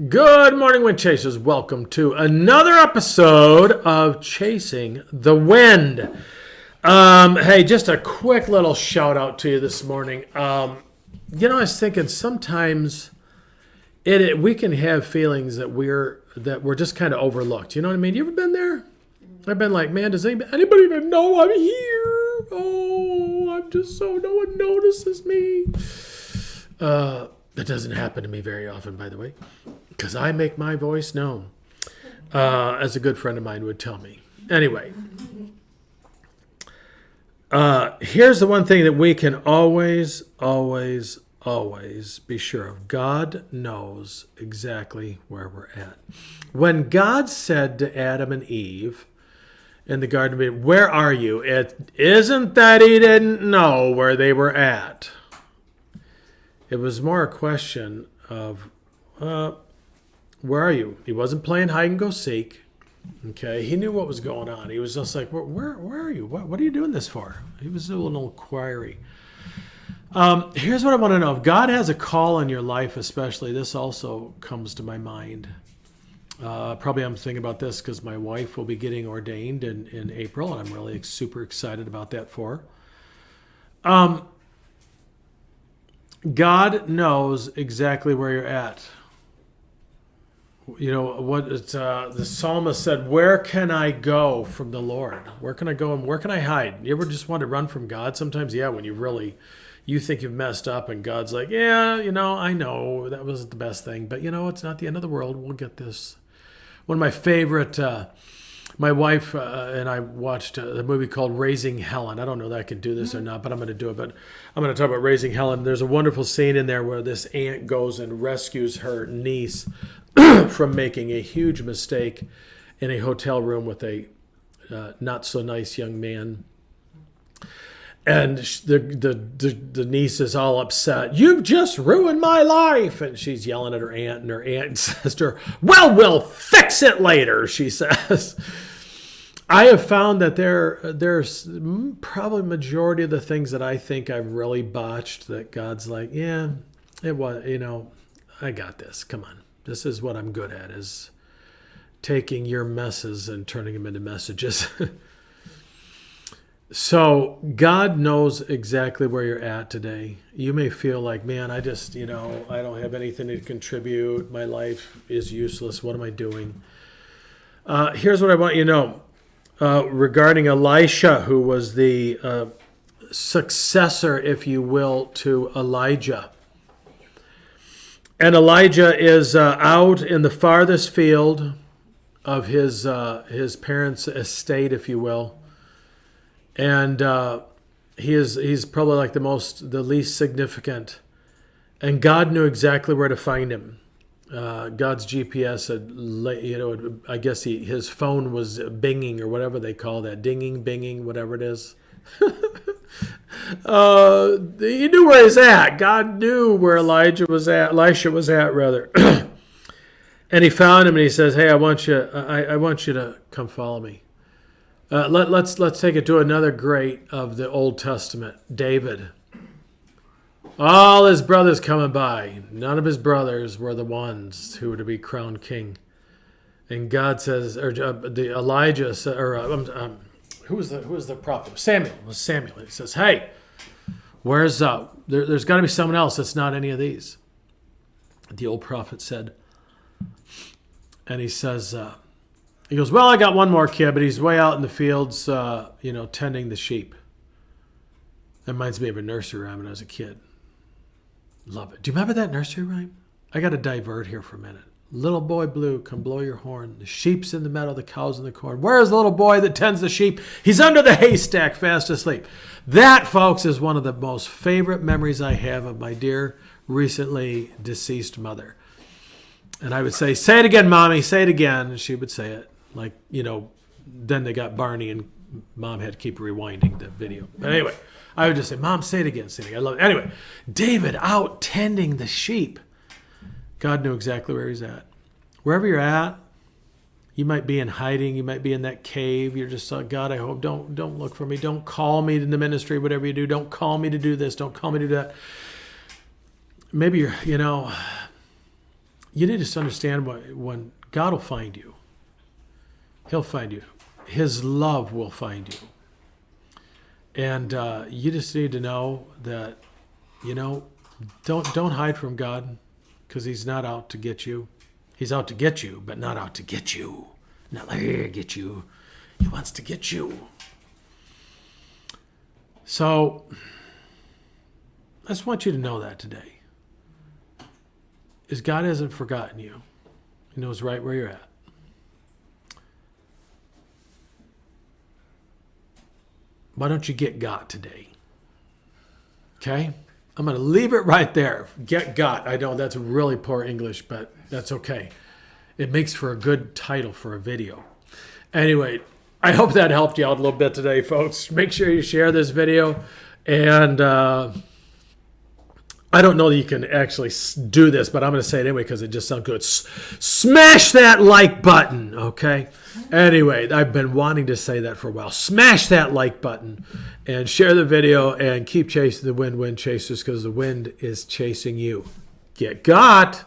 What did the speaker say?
Good morning, Wind Chasers. Welcome to another episode of Chasing the Wind. Hey, just a quick little shout out to you this morning. I was thinking sometimes we can have feelings that we're just kind of overlooked. You know what I mean? You ever been there? I've been like, man, does anybody even know I'm here? Oh, I'm just so no one notices me. That doesn't happen to me very often, by the way, because I make my voice known, as a good friend of mine would tell me. Anyway, here's the one thing that we can always be sure of. God knows exactly where we're at. When God said to Adam and Eve in the Garden of Eden, "Where are you?" It isn't that he didn't know where they were at. It was more a question of, where are you? He wasn't playing hide and go seek. Okay, he knew what was going on. He was just like, where are you? What are you doing this for? He was doing a little inquiry. Here's what I want to know. If God has a call in your life, especially, this also comes to my mind. Probably I'm thinking about this because my wife will be getting ordained in April, and I'm really super excited about that for her. God knows exactly where you're at. You know what the psalmist said, "Where can I go from the Lord? Where can I go and where can I hide?" You ever just want to run from God sometimes? Yeah, when you think you've messed up and God's like, "Yeah, I know that wasn't the best thing, but it's not the end of the world. We'll get this." One of my favorite, my wife and I watched a movie called Raising Helen. I don't know that I can do this or not, but I'm going to do it. But I'm going to talk about Raising Helen. There's a wonderful scene in there where this aunt goes and rescues her niece from making a huge mistake in a hotel room with a not so nice young man. And the niece is all upset. "You've just ruined my life." And she's yelling at her aunt. And her aunt says to her, "Well, we'll fix it later," she says. I have found that there's probably majority of the things that I think I've really botched that God's like, "Yeah, it was, I got this. Come on. This is what I'm good at, is taking your messes and turning them into messages." So God knows exactly where you're at today. You may feel like, man, I just, I don't have anything to contribute. My life is useless. What am I doing? Here's what I want you to know regarding Elisha, who was the successor, if you will, to Elijah. And Elijah is out in the farthest field of his parents' estate, if you will. And he's probably like the least significant. And God knew exactly where to find him. God's GPS had, I guess his phone was binging or whatever they call that, dinging, binging, whatever it is. He knew where he's at. God knew where Elisha was at, rather. And he found him and he says, "Hey, I want you to come follow me." Let's take it to another great of the Old Testament, David. All his brothers coming by. None of his brothers were the ones who were to be crowned king. And God says, Elijah said, who was the prophet? Samuel. It was Samuel. He says, "Hey, where's there's got to be someone else that's not any of these." The old prophet said, and he says, he goes, "Well, I got one more kid, but he's way out in the fields, tending the sheep." That reminds me of a nursery rhyme when I was a kid. Love it. Do you remember that nursery rhyme? I got to divert here for a minute. "Little boy blue, come blow your horn. The sheep's in the meadow, the cow's in the corn. Where is the little boy that tends the sheep? He's under the haystack, fast asleep." That, folks, is one of the most favorite memories I have of my dear, recently deceased mother. And I would say, "Say it again, Mommy, say it again." And she would say it. Like, then they got Barney and Mom had to keep rewinding the video. But anyway, I would just say, "Mom, say it again, say it again." I love it. Anyway, David out tending the sheep. God knew exactly where he's at. Wherever you're at, you might be in hiding. You might be in that cave. You're just like, "God, I hope, don't look for me. Don't call me in the ministry, whatever you do. Don't call me to do this. Don't call me to do that." Maybe you're, you need to understand when God will find you, He'll find you. His love will find you. And you just need to know that, don't hide from God, because He's not out to get you. He's out to get you, but not out to get you. Not like get you. He wants to get you. So I just want you to know that today. Is God hasn't forgotten you. He knows right where you're at. Why don't you get got today? Okay? I'm going to leave it right there. Get got. I know that's really poor English, but that's okay. It makes for a good title for a video. Anyway, I hope that helped you out a little bit today, folks. Make sure you share this video. And I don't know that you can actually do this, but I'm going to say it anyway because it just sounds good. Smash that like button, okay? Anyway, I've been wanting to say that for a while. Smash that like button and share the video and keep chasing the wind chasers, because the wind is chasing you. Get got.